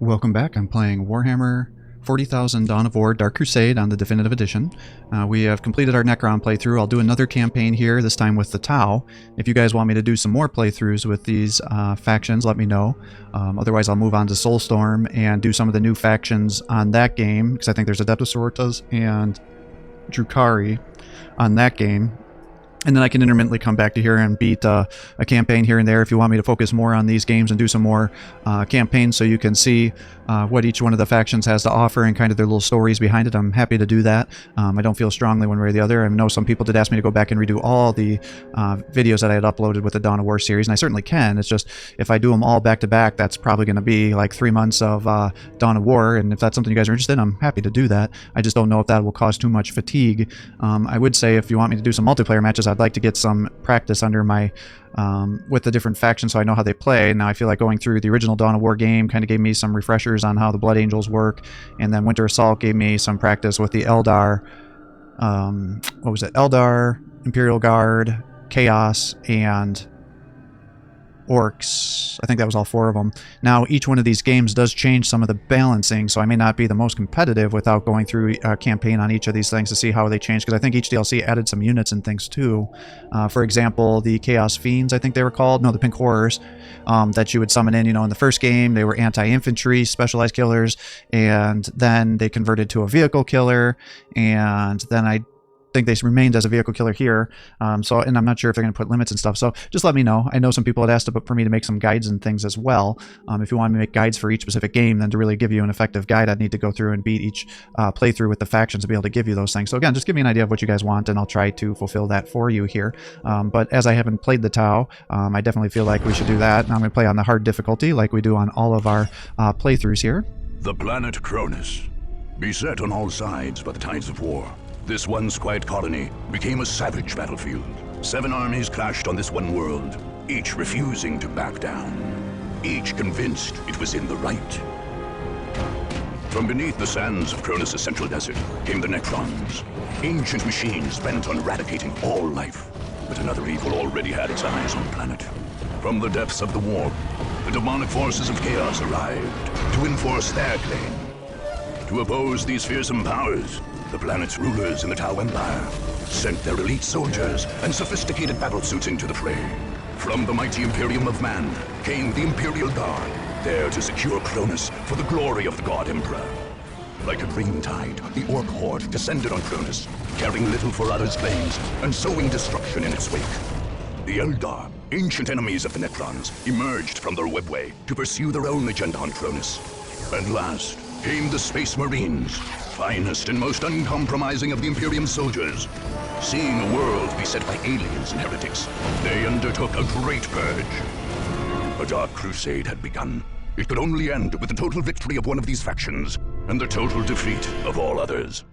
Welcome back. I'm playing Warhammer 40,000 Dawn of War Dark Crusade on the Definitive Edition. We have completed our Necron playthrough. I'll do another campaign here, this time with the Tau. If you guys want me to do some more playthroughs with these factions, let me know. Otherwise, I'll move on to Soulstorm and do some of the new factions on that game, because I think there's Adeptus Sororitas and Drukhari on that game. And then I can intermittently come back to here and beat a campaign here and there if you want me to focus more on these games and do some more campaigns so you can see what each one of the factions has to offer and kind of their little stories behind it. I'm happy to do that. I don't feel strongly one way or the other. I know some people did ask me to go back and redo all the videos that I had uploaded with the Dawn of War series, and I certainly can. It's just if I do them all back to back, that's probably going to be like 3 months of Dawn of War, and if that's something you guys are interested in, I'm happy to do that. I just don't know if that will cause too much fatigue. I would say if you want me to do some multiplayer matches, I'd like to get some practice under my with the different factions so I know how they play. Now I feel like going through the original Dawn of War game kind of gave me some refreshers on how the Blood Angels work, and then Winter Assault gave me some practice with the Eldar, what was it, Eldar, Imperial Guard, Chaos, and Orcs. I think that was all 4 of them. Now each one of these games does change some of the balancing, so I may not be the most competitive without going through a campaign on each of these things to see how they change, because I think each DLC added some units and things too. For example, the Chaos Fiends, I think they were called, no, the Pink Horrors, that you would summon in, in the first game they were anti-infantry specialized killers, and then they converted to a vehicle killer, and then I think they remained as a vehicle killer here. And I'm not sure if they're going to put limits and stuff, so just let me know. I know some people had asked for me to make some guides and things as well. If you want me to make guides for each specific game, then to really give you an effective guide, I'd need to go through and beat each playthrough with the factions to be able to give you those things. So again, just give me an idea of what you guys want, and I'll try to fulfill that for you here. But as I haven't played the Tau, I definitely feel like we should do that. And I'm going to play on the hard difficulty like we do on all of our playthroughs here. The planet Cronus, beset on all sides by the tides of war. This once quiet colony became a savage battlefield. 7 armies clashed on this one world, each refusing to back down, each convinced it was in the right. From beneath the sands of Cronus' central desert came the Necrons, ancient machines bent on eradicating all life. But another evil already had its eyes on the planet. From the depths of the warp, the demonic forces of chaos arrived to enforce their claim. To oppose these fearsome powers, the planet's rulers in the Tau Empire sent their elite soldiers and sophisticated battlesuits into the fray. From the mighty Imperium of Man came the Imperial Guard, there to secure Cronus for the glory of the God Emperor. Like a green tide, the Orc horde descended on Cronus, caring little for others' claims and sowing destruction in its wake. The Eldar, ancient enemies of the Necrons, emerged from their webway to pursue their own agenda on Cronus. And last came the Space Marines, finest and most uncompromising of the Imperium soldiers. Seeing a world beset by aliens and heretics, they undertook a great purge. A dark crusade had begun. It could only end with the total victory of one of these factions, and the total defeat of all others.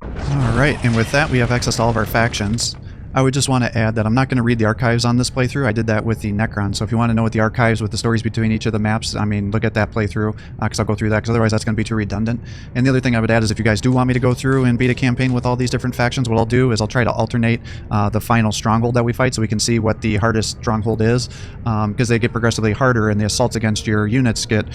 Alright, and with that we have access to all of our factions. I would just want to add that I'm not going to read the archives on this playthrough. I did that with the Necron, so if you want to know what the archives with the stories between each of the maps, I mean, look at that playthrough, because I'll go through that, because otherwise that's going to be too redundant. And the other thing I would add is if you guys do want me to go through and beat a campaign with all these different factions, what I'll do is I'll try to alternate the final stronghold that we fight so we can see what the hardest stronghold is, because they get progressively harder and the assaults against your units get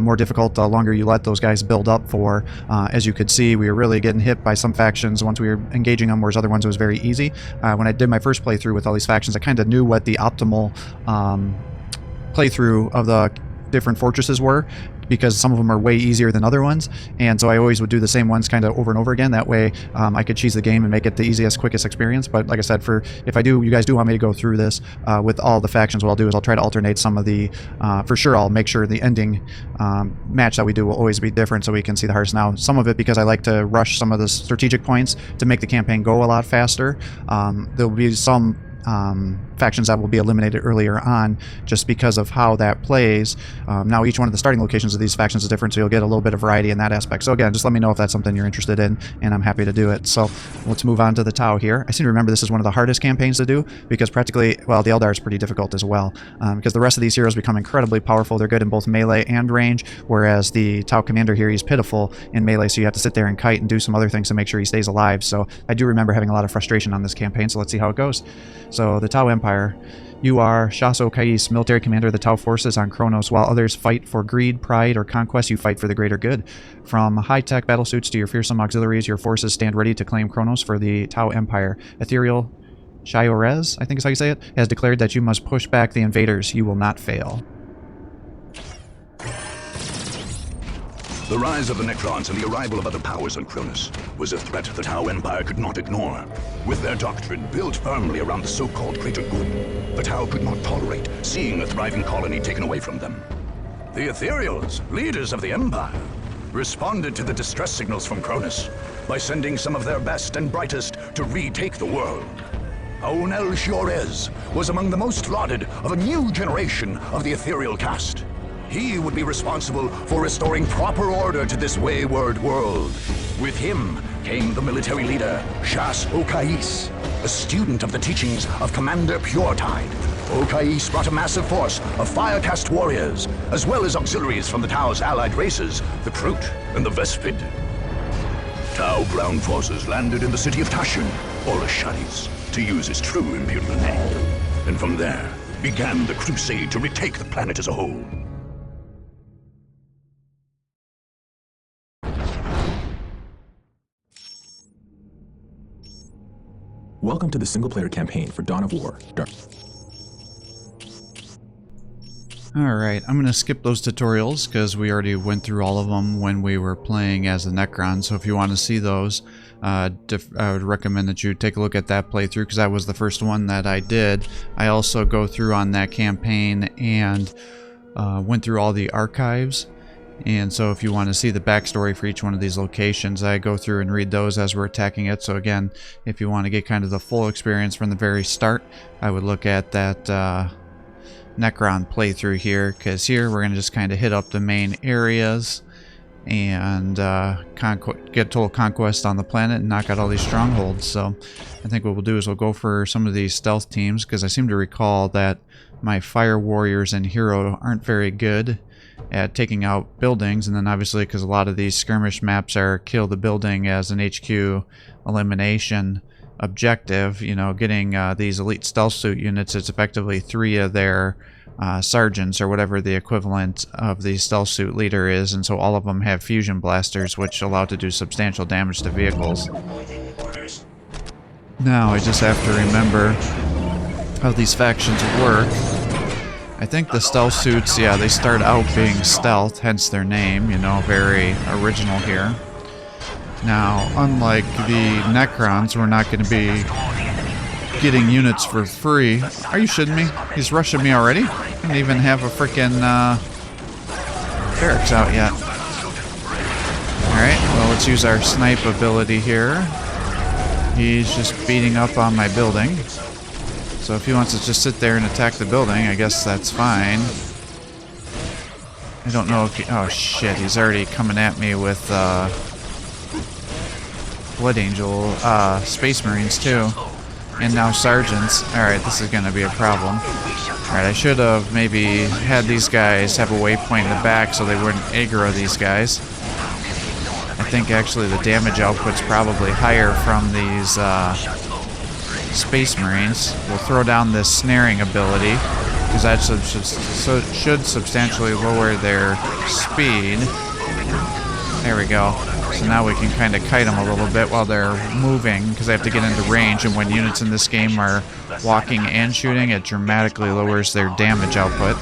more difficult the longer you let those guys build up for. As you could see, we were really getting hit by some factions once we were engaging them, whereas other ones it was very easy. When I did my first playthrough with all these factions, I kind of knew what the optimal playthrough of the different fortresses were, because some of them are way easier than other ones, and so I always would do the same ones kind of over and over again. That way I could cheese the game and make it the easiest, quickest experience. But like I said, if you guys do want me to go through this with all the factions, what I'll do is I'll try to alternate some of the, for sure I'll make sure the ending match that we do will always be different so we can see the hardest. Now, some of it because I like to rush some of the strategic points to make the campaign go a lot faster. There'll be some factions that will be eliminated earlier on just because of how that plays. Now each one of the starting locations of these factions is different, so you'll get a little bit of variety in that aspect. So again, just let me know if that's something you're interested in, and I'm happy to do it. So let's move on to the Tau here. I seem to remember this is one of the hardest campaigns to do, because practically, well, the Eldar is pretty difficult as well, because the rest of these heroes become incredibly powerful. They're good in both melee and range, whereas the Tau commander here, he's pitiful in melee, so you have to sit there and kite and do some other things to make sure he stays alive. So I do remember having a lot of frustration on this campaign, so let's see how it goes. So the Tau Empire You are Shaso Kais, military commander of the Tau forces on Kronos. While others fight for greed, pride, or conquest, you fight for the greater good. From high-tech battlesuits to your fearsome auxiliaries, your forces stand ready to claim Kronos for the Tau Empire. Ethereal Shiorez, I think is how you say it, has declared that you must push back the invaders. You will not fail. The rise of the Necrons and the arrival of other powers on Kronos was a threat the Tau Empire could not ignore. With their doctrine built firmly around the so-called greater good, the Tau could not tolerate seeing a thriving colony taken away from them. The Ethereals, leaders of the Empire, responded to the distress signals from Kronos by sending some of their best and brightest to retake the world. Aunel Shiorez was among the most lauded of a new generation of the Ethereal caste. He would be responsible for restoring proper order to this wayward world. With him came the military leader, Shas Okais, a student of the teachings of Commander Puretide. Okais brought a massive force of Firecast warriors, as well as auxiliaries from the Tau's allied races, the Kroot and the Vespid. Tau ground forces landed in the city of Tashin, or Ashadis, to use his true imperial name. And from there began the Crusade to retake the planet as a whole. Welcome to the single-player campaign for Dawn of War. Alright, I'm going to skip those tutorials because we already went through all of them when we were playing as the Necron, so if you want to see those, I would recommend that you take a look at that playthrough because that was the first one that I did. I also go through on that campaign and went through all the archives. And so if you want to see the backstory for each one of these locations, I go through and read those as we're attacking it. So again, if you want to get kind of the full experience from the very start, I would look at that Necron playthrough here, because here we're going to just kind of hit up the main areas and get total conquest on the planet and knock out all these strongholds. So I think what we'll do is we'll go for some of these stealth teams, because I seem to recall that my fire warriors and hero aren't very good at taking out buildings, and then obviously because a lot of these skirmish maps are kill the building as an HQ elimination objective, you know, getting these elite stealth suit units, it's effectively 3 of their sergeants or whatever the equivalent of the stealth suit leader is, and so all of them have fusion blasters which allow to do substantial damage to vehicles. Now I just have to remember how these factions work. I think the stealth suits, yeah, they start out being stealth, hence their name, you know, very original here. Now, unlike the Necrons, we're not going to be getting units for free. Are you shitting me? He's rushing me already? I don't even have a freaking barracks out yet. Alright, well, let's use our snipe ability here. He's just beating up on my building. So if he wants to just sit there and attack the building, I guess that's fine. I don't know if he... Oh shit, he's already coming at me with Blood Angel, Space Marines too. And now Sergeants. Alright, this is gonna be a problem. Alright, I should have maybe had these guys have a waypoint in the back so they wouldn't aggro these guys. I think actually the damage output's probably higher from these Space Marines. We'll throw down this snaring ability, because that should substantially lower their speed. There we go. So now we can kind of kite them a little bit while they're moving, because they have to get into range, and when units in this game are walking and shooting, it dramatically lowers their damage output.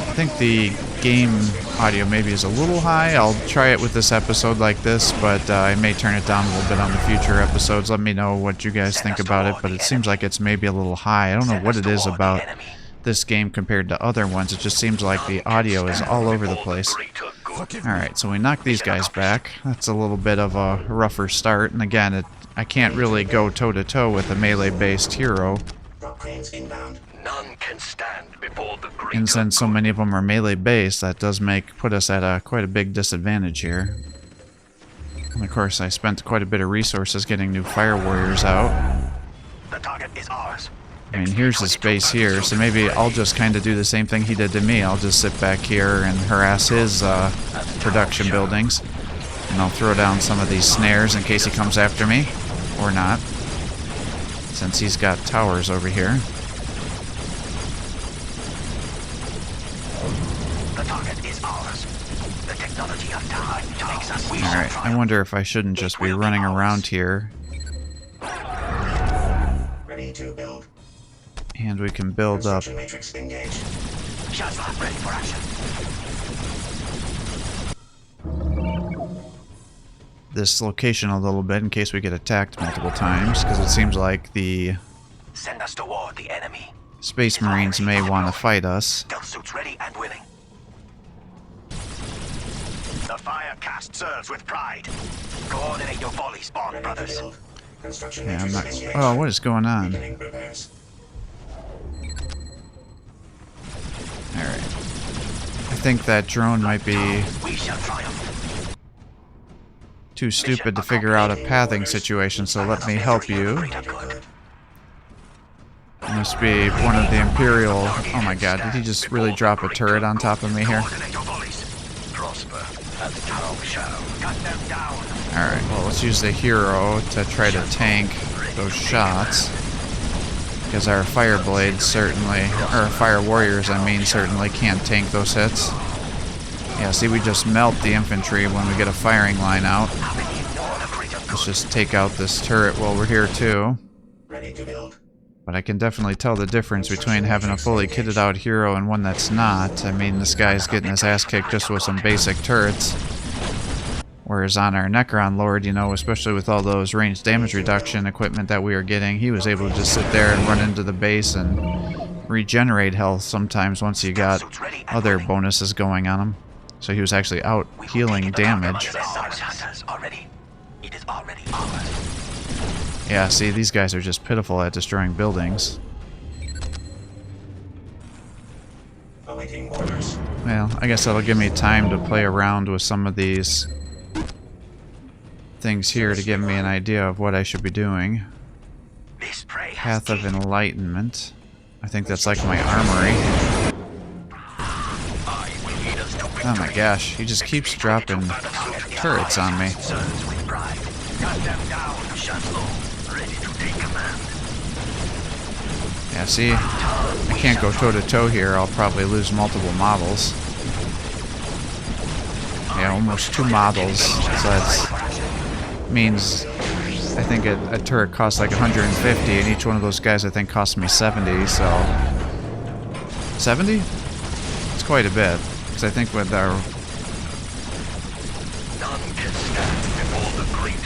I think the game audio maybe is a little high. I'll try it with this episode like this, but I may turn it down a little bit on the future episodes. Let me know what you guys think about it, but it seems like it's maybe a little high. I don't know what it is about this game compared to other ones. It just seems like the audio is all over the place. Alright, so we knock these guys back. That's a little bit of a rougher start, and again, I can't really go toe-to-toe with a melee-based hero. None can stand before the great. And since so many of them are melee-based, that does put us at quite a big disadvantage here. And of course, I spent quite a bit of resources getting new fire warriors out. The target is ours. I mean, here's his base here, so maybe I'll just kind of do the same thing he did to me. I'll just sit back here and harass his production buildings. And I'll throw down some of these snares in case he comes after me. Or not. Since he's got towers over here. The target is ours. The technology of time takes us. Alright, I wonder if I shouldn't just be running around here. Ready to build. And we can build up. Matrix engaged. Shots ready for action. This location a little bit in case we get attacked multiple times, because it seems like the Send us toward the enemy. Space Marines may want to fight us. Stealth suits ready and willing. The Firecast serves with pride. Coordinate your volley spawn, brothers. Yeah, I'm not. Oh, what is going on? Alright. I think that drone might be We shall triumph. too stupid to figure out a pathing situation, so let me help you. It must be one of the Imperial... Oh my god, did he just really drop a turret on top of me here? Alright, well let's use the hero to try to tank those shots. Because our fire blades certainly, or fire warriors I mean, certainly can't tank those hits. Yeah, see, we just melt the infantry when we get a firing line out. Let's just take out this turret while we're here too. Ready to build. But I can definitely tell the difference between having a fully kitted out hero and one that's not. I mean, this guy's getting his ass kicked just with some basic turrets. Whereas on our Necron Lord, you know, especially with all those range damage reduction equipment that we were getting, he was able to just sit there and run into the base and regenerate health sometimes once you got other bonuses going on him. So he was actually out healing damage. Yeah, see, these guys are just pitiful at destroying buildings. Well, I guess that'll give me time to play around with some of these things here to give me an idea of what I should be doing. Path of Enlightenment. I think that's like my armory. Oh my gosh, he just keeps dropping turrets on me. Yeah, see, I can't go toe-to-toe here. I'll probably lose multiple models. Yeah, almost 2 models. So that means I think a turret costs like 150, and each one of those guys I think costs me 70, so... 70? It's quite a bit. Because I think with our...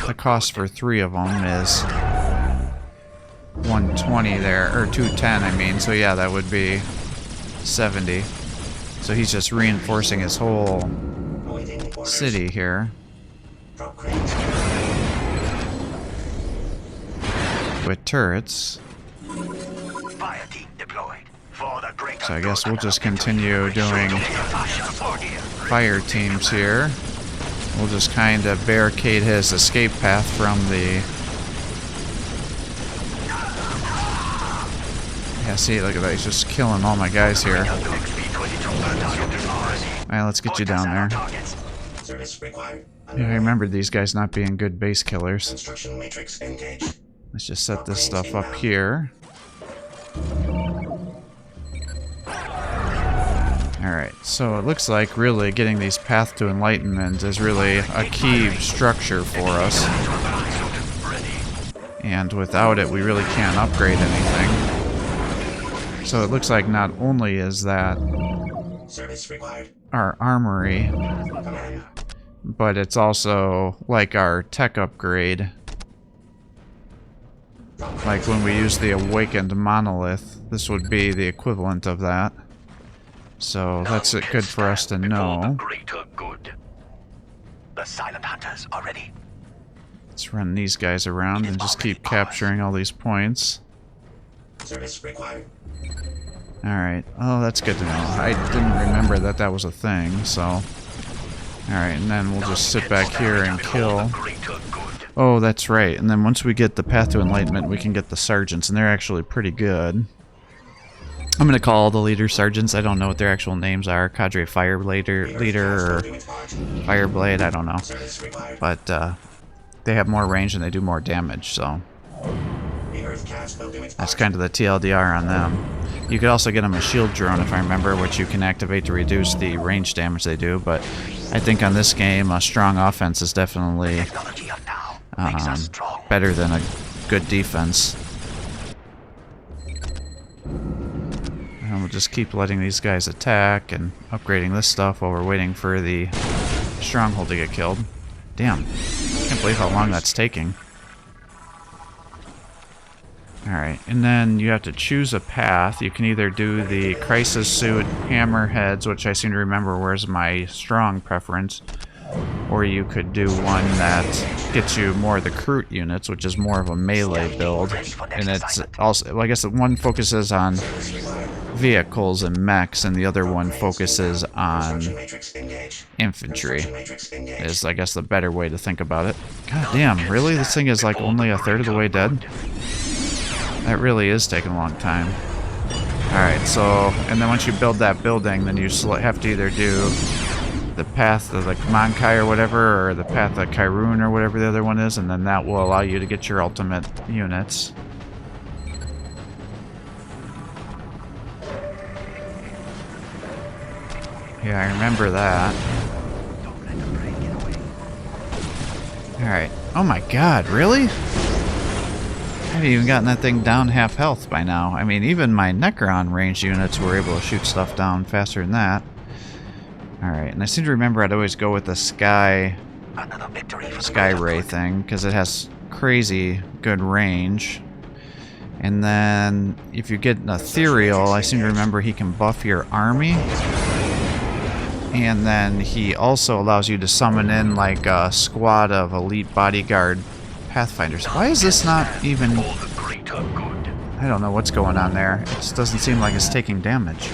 The cost for 3 of them is 120 there, or 210 I mean, so yeah, that would be 70. So he's just reinforcing his whole city here. With turrets. So I guess we'll just continue doing fire teams here. We'll just kind of barricade his escape path from the... Yeah, see, look at that. He's just killing all my guys here. Alright, let's get you down there. Yeah, I remembered these guys not being good base killers. Let's just set this stuff up here. Alright, so it looks like really getting these Path to Enlightenment is really a key structure for us. And without it, we really can't upgrade anything. So it looks like not only is that our armory, but it's also like our tech upgrade. Like when we use the Awakened Monolith, this would be the equivalent of that. So that's good for us to know. The silent hunters are ready. Let's run these guys around and just keep capturing all these points. Alright, oh that's good to know. I didn't remember that that was a thing, so... Alright, and then we'll just sit back here and kill... Oh, that's right, and then once we get the Path to Enlightenment, we can get the Sergeants, and they're actually pretty good. I'm gonna call the leader sergeants. I don't know what their actual names are. Cadre Fire leader or Fireblade. I don't know, but they have more range and they do more damage. So that's kind of the TLDR on them. You could also get them a shield drone, if I remember, which you can activate to reduce the range damage they do. But I think on this game, a strong offense is definitely better than a good defense. And we'll just keep letting these guys attack and upgrading this stuff while we're waiting for the stronghold to get killed. Damn, can't believe how long that's taking. Alright, and then you have to choose a path. You can either do the Crisis Suit Hammerheads, which I seem to remember was my strong preference, or you could do one that gets you more of the Crute units, which is more of a melee build. And it's also, well, I guess one focuses on vehicles and mechs, and the other one focuses on infantry, is, I guess, the better way to think about it. God damn, really? This thing is like only a third of the way dead? That really is taking a long time. Alright, so, and then once you build that building, then you have to either do the path of the Mankai or whatever, or the path of Kyrun or whatever the other one is, and then that will allow you to get your ultimate units. Yeah, I remember that. Alright. Oh my god, really? I haven't even gotten that thing down half health by now. I mean, even my Necron ranged units were able to shoot stuff down faster than that. Alright, and I seem to remember I'd always go with the Sky Ray thing, because it has crazy good range. And then, if you get an Ethereal, I seem to remember he can buff your army. And then he also allows you to summon in like a squad of elite bodyguard Pathfinders. Why is this not even... I don't know what's going on there. It just doesn't seem like it's taking damage.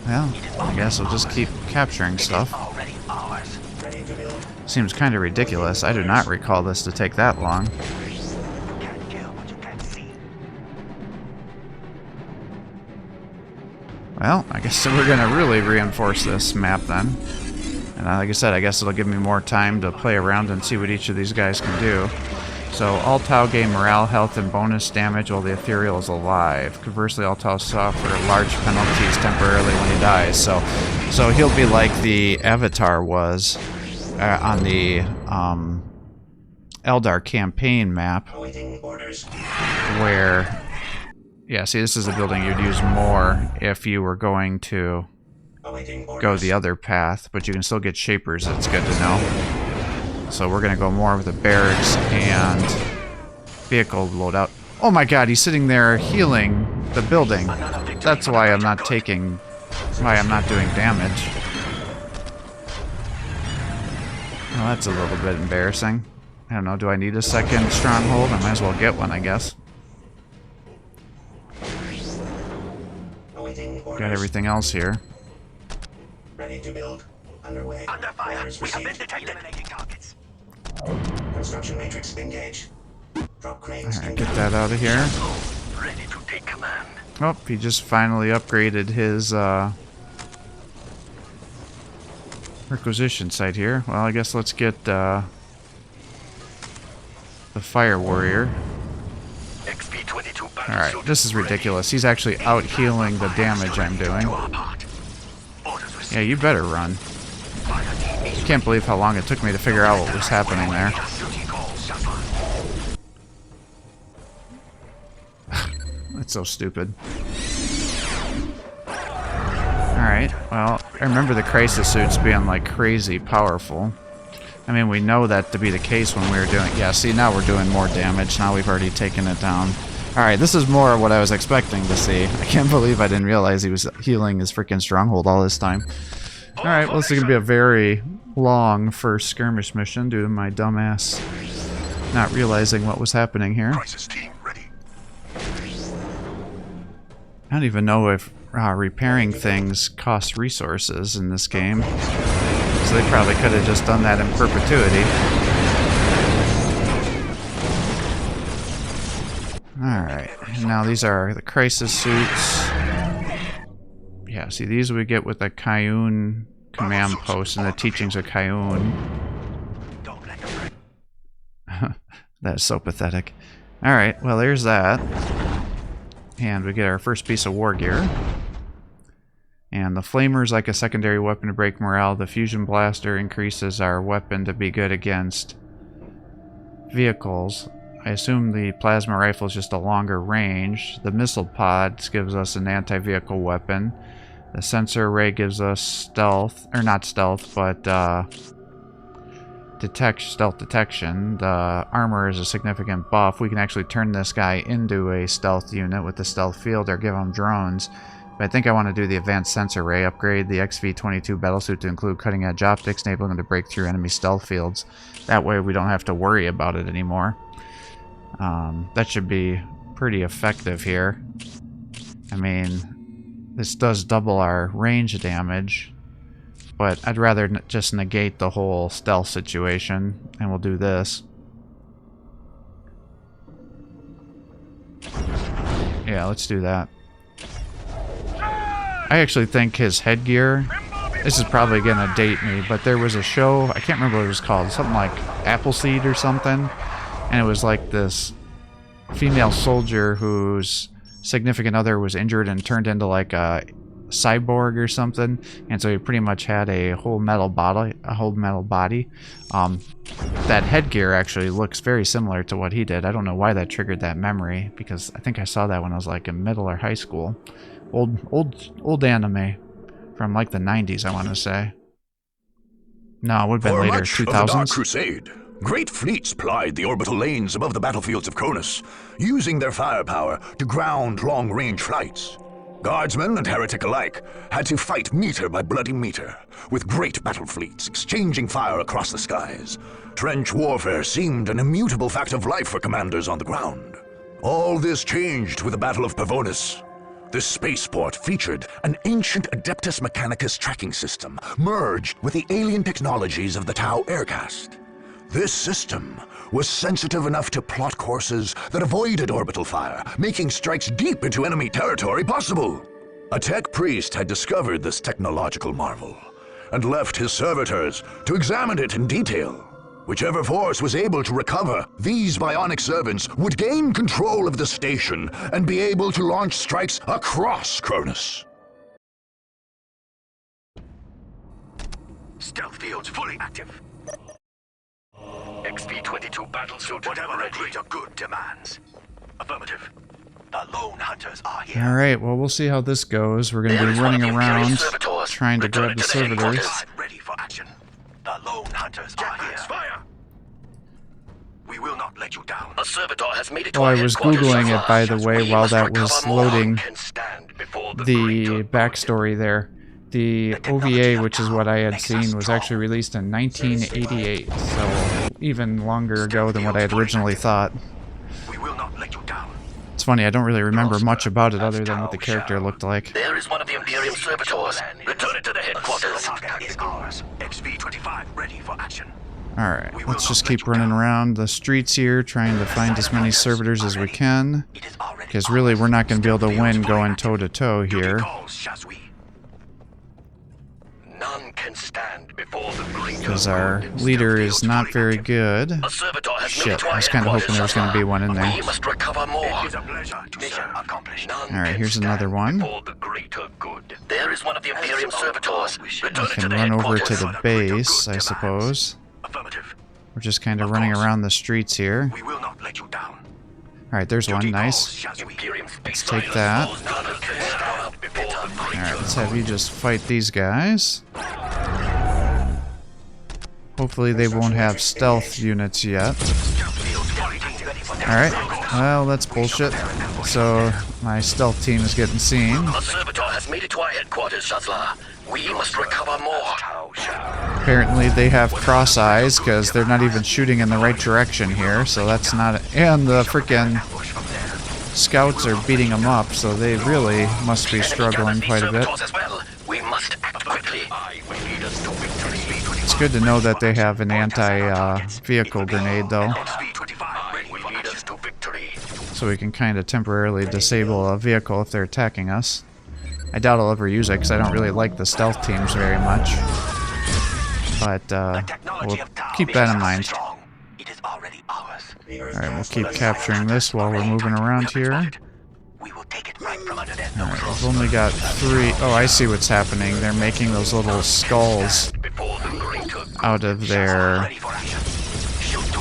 Well, I guess we'll just keep capturing stuff. Seems kind of ridiculous. I do not recall this to take that long. Well, I guess we're going to really reinforce this map then. And like I said, I guess it'll give me more time to play around and see what each of these guys can do. So, all Tau gain morale, health, and bonus damage while the Ethereal is alive. Conversely, all Tau suffer large penalties temporarily when he dies. So he'll be like the Avatar was on the Eldar campaign map. Where... Yeah, see, this is a building you'd use more if you were going to go the other path, but you can still get Shapers, that's good to know. So we're going to go more with the barracks and vehicle loadout. Oh my god, he's sitting there healing the building. That's why I'm not doing damage. Well, that's a little bit embarrassing. I don't know, do I need a second stronghold? I might as well get one, I guess. Got everything else here. Ready to build. Underway. Under fire. We have been detected. Eliminating targets. Construction matrix engage. Drop cranes. Alright, get that out of here. Ready to take command. Oh, he just finally upgraded his requisition site here. Well, I guess let's get the Fire Warrior. Alright, this is ridiculous. He's actually out healing the damage I'm doing. Yeah, you better run. Can't believe how long it took me to figure out what was happening there. That's so stupid. Alright, well, I remember the Crisis Suits being like crazy powerful. I mean, we know that to be the case when we were doing... Yeah, see, now we're doing more damage. Now we've already taken it down. Alright, this is more what I was expecting to see. I can't believe I didn't realize he was healing his freaking stronghold all this time. Alright, well, this is going to be a very long first skirmish mission due to my dumbass not realizing what was happening here. I don't even know if repairing things costs resources in this game. So they probably could have just done that in perpetuity. Alright. Now these are the crisis suits. Yeah, see, these we get with the Kayun command post and the teachings of Kayun. That's so pathetic. Alright, well there's that. And we get our first piece of war gear. And the flamer is like a secondary weapon to break morale. The fusion blaster increases our weapon to be good against vehicles. I assume the plasma rifle is just a longer range. The missile pods gives us an anti-vehicle weapon. The sensor array gives us stealth, or not stealth, but stealth detection. The armor is a significant buff. We can actually turn this guy into a stealth unit with the stealth field or give him drones. But I think I want to do the advanced sensor array, upgrade the XV-22 battlesuit to include cutting-edge optics, enabling them to break through enemy stealth fields. That way we don't have to worry about it anymore. That should be pretty effective here. I mean, this does double our range damage, but I'd rather just negate the whole stealth situation, and we'll do this. Yeah, let's do that. I actually think his headgear, this is probably gonna date me, but there was a show, I can't remember what it was called, something like Appleseed or something, and it was like this female soldier whose significant other was injured and turned into like a cyborg or something, and so he pretty much had a whole metal body. That headgear actually looks very similar to what he did. I don't know why that triggered that memory, because I think I saw that when I was like in middle or high school. Old anime from like the 90s, I want to say. No, it would have been later, 2000s. Dark Crusade, great fleets plied the orbital lanes above the battlefields of Cronus, using their firepower to ground long-range flights. Guardsmen and heretic alike had to fight meter by bloody meter, with great battle fleets exchanging fire across the skies. Trench warfare seemed an immutable fact of life for commanders on the ground. All this changed with the Battle of Pavonis. This spaceport featured an ancient Adeptus Mechanicus tracking system, merged with the alien technologies of the Tau Aircast. This system was sensitive enough to plot courses that avoided orbital fire, making strikes deep into enemy territory possible. A tech priest had discovered this technological marvel, and left his servitors to examine it in detail. Whichever force was able to recover these bionic servants would gain control of the station and be able to launch strikes across Cronus. Stealth fields fully active. XV-22 battlesuit, whatever the greater good demands. Affirmative. The lone hunters are here. Alright, well we'll see how this goes. We're going to be running around trying to grab the servitors. Ready for action. The lone hunters are here. Fire! We will not let you down. A servitor has made it to I was Googling it, by the way, while that was loading the backstory there. The OVA, which is what I had seen, was actually released in 1988, so even longer ago than what I had originally thought. We will not let you down. It's funny, I don't really remember much about it other than what the character looked like. There is one of the Imperium servitors. Return it to the headquarters. Is ours. XV-25 ready for action. Alright, let's just keep running around the streets here, trying to find as many servitors as we can. Because really, we're not going to be able to win going toe-to-toe here. None can stand before the because our leader is not very good. Shit, I was kind of hoping there was going to be one in there. Alright, here's another one. There is one of the Imperium servitors. We can run over to the base, I suppose. We're just kind of running around the streets here. Alright, there's one. Nice. Let's take that. Alright, let's have you just fight these guys. Hopefully they won't have stealth units yet. Alright, well, that's bullshit. So, my stealth team is getting seen. A servitor has made it to our headquarters, Shazla. We must recover more. Apparently they have cross eyes, because they're not even shooting in the right direction here, so that's not... And the frickin' scouts are beating them up, so they really must be struggling quite a bit. We must act quickly. It's good to know that they have an anti-vehicle grenade, though. lead us to victory. So we can kind of temporarily disable a vehicle if they're attacking us. I doubt I'll ever use it because I don't really like the stealth teams very much. But we'll keep that in mind. It is already ours. Alright, we'll keep capturing this while we're moving around here. We will take it right from under their Alright, noses. we've only got 3. Oh, I see what's happening. They're making those little skulls Before the greater out of their ready for action. Shoot to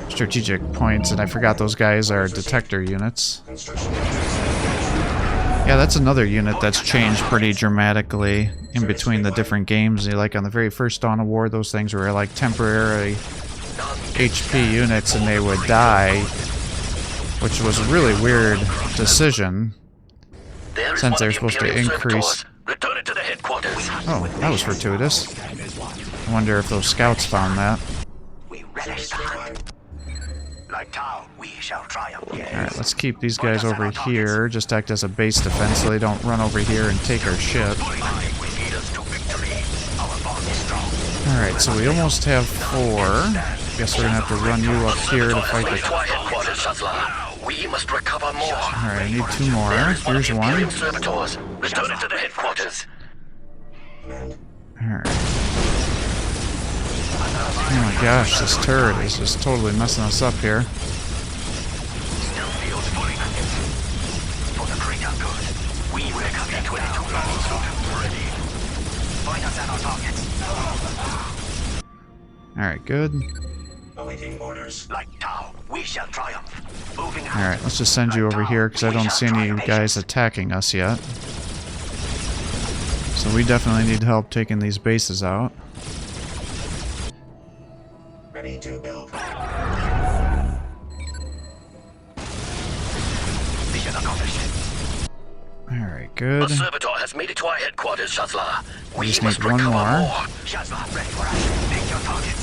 kill. strategic points, and I forgot those guys are detector units. Construction. Yeah, that's another unit that's changed pretty dramatically in between the different games. Like on the very first Dawn of War, those things were like temporary HP units and they would die, which was a really weird decision There is since one they're of the supposed to Imperial increase. servitors. Return it to the headquarters. Oh, that was fortuitous. I wonder if those scouts found that. We relish the hunt. Like Tau, we shall triumph. Alright, let's keep these guys over here, just act as a base defense so they don't run over here and take our ship. Alright, so we almost have 4. Guess we're gonna have to run you up here to fight the... We must recover more. Alright, I need 2 more. Here's one. Servitors. Return it to the headquarters. Alright. Oh my gosh, this turret is just totally messing us up here. Still feels fully active. For the greater good, we will come into it to ready. Point us at our targets. Alright, good. Awaiting orders. Like Tau, we shall triumph. Moving out. Alright, let's just send you over here because I don't see any guys attacking us yet. So we definitely need help taking these bases out. Ready to build. Mission accomplished. Alright, good. A servitor has made it to our headquarters, Shazla. We just must need one recover more. Shazla, ready for action. Make your targets.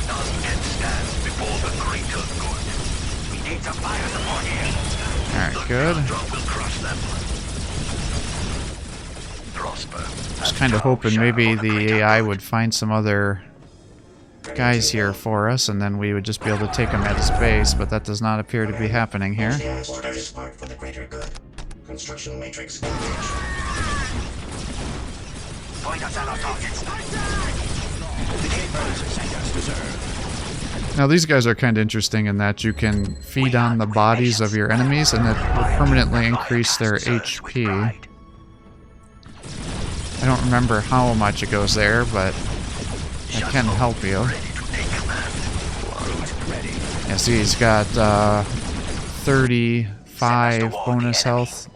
None can stand before the greater good. We need some fire support here. Alright, good. Drop will crush them. Prosper. Just kind of hoping maybe the AI would find some other guys here for us, and then we would just be able to take him at his base, but that does not appear to be happening here. Orders spark for the greater good. Construction matrix engaged. Point us at our targets. Now these guys are kind of interesting in that you can feed on the bodies of your enemies and it will permanently increase their HP. I don't remember how much it goes there, but it can help you. Yeah, see, he's got 35 bonus health.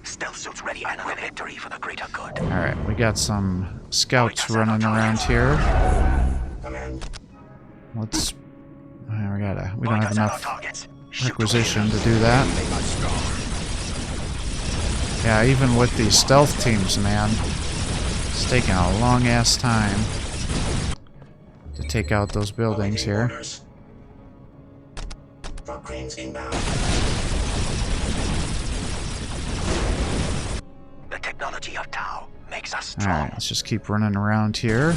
Stealth suits ready and a victory for the greater good. Alright, we got some scouts running around here. Command. Let's... we don't have enough requisition to do that. Yeah, even with these stealth teams, man, it's taking a long-ass time to take out those buildings Awaiting here. orders. Drop cranes inbound. The technology of Tau makes us strong. Alright, let's just keep running around here.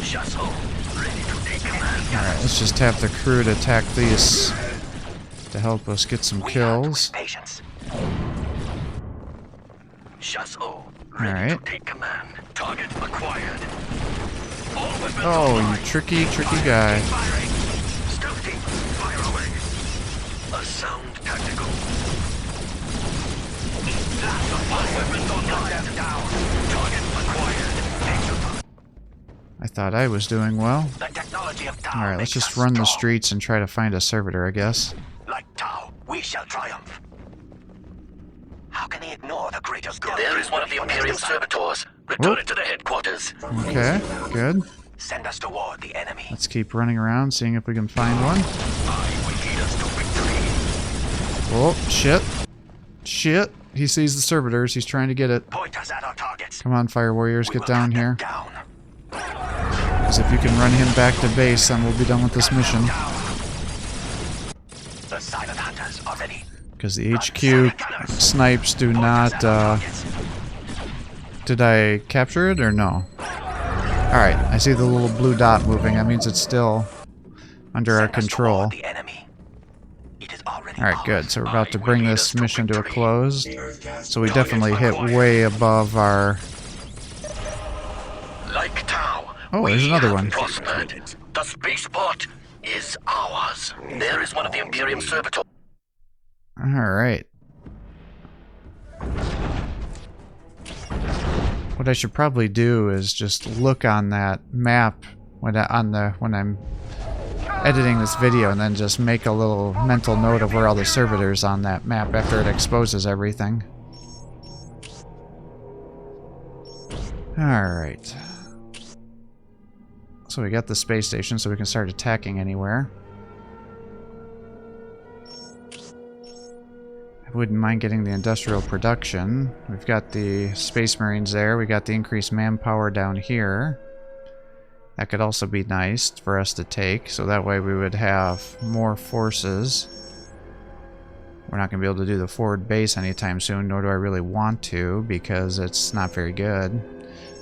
Shasso, ready to take command. Alright, let's just have the crew to attack these to help us get some kills. Patience. Shasso, ready Alright. to take command. Target acquired. All weapons Oh, online. you tricky guy. Firing. Stealthy. Fire away. A sound tactical. All weapons online. Down. Target acquired. Excellent. I thought I was doing well. The technology of Tau Alright, let's makes just us run the strong. streets and try to find a servitor, I guess. Like Tau, we shall triumph. How can they ignore the greater good? There is one of the Imperial servitors. Return it to the headquarters. Okay, good. Send us toward the enemy. Let's keep running around, seeing if we can find one. I will lead us to victory. Oh, shit. Shit. He sees the servitors. He's trying to get it. Point us at our targets. Come on, fire warriors, We get will down cut them here. Down. Because if you can run him back to base, then we'll be done with this mission. The silent hunters are ready. Because the HQ snipes do not, did I capture it or no? Alright, I see the little blue dot moving. That means it's still under our Send us control. toward the enemy. It is already Alright, good. ours. So we're about to I bring will lead this us to mission to a victory. close. The Earth cast So we definitely hit way above our... Like Tau, Oh, we there's another have one. prospered. The spaceport is ours. There is one of the Imperium servitor. Alright. What I should probably do is just look on that map when I'm editing this video, and then just make a little mental note of where all the servitors on that map after it exposes everything. Alright. So we got the space station, so we can start attacking anywhere. I wouldn't mind getting the industrial production. We've got the Space Marines there. We got the increased manpower down here. That could also be nice for us to take, so that way we would have more forces. We're not going to be able to do the forward base anytime soon, nor do I really want to, because it's not very good.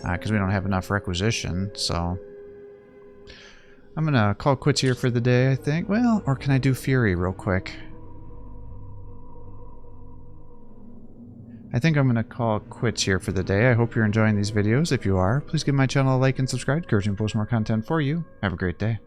Because we don't have enough requisition, so... I'm going to call quits here for the day, I think. Well, or can I do Fury real quick? I think I'm going to call quits here for the day. I hope you're enjoying these videos. If you are, please give my channel a like and subscribe. Encouraging to post more content for you. Have a great day.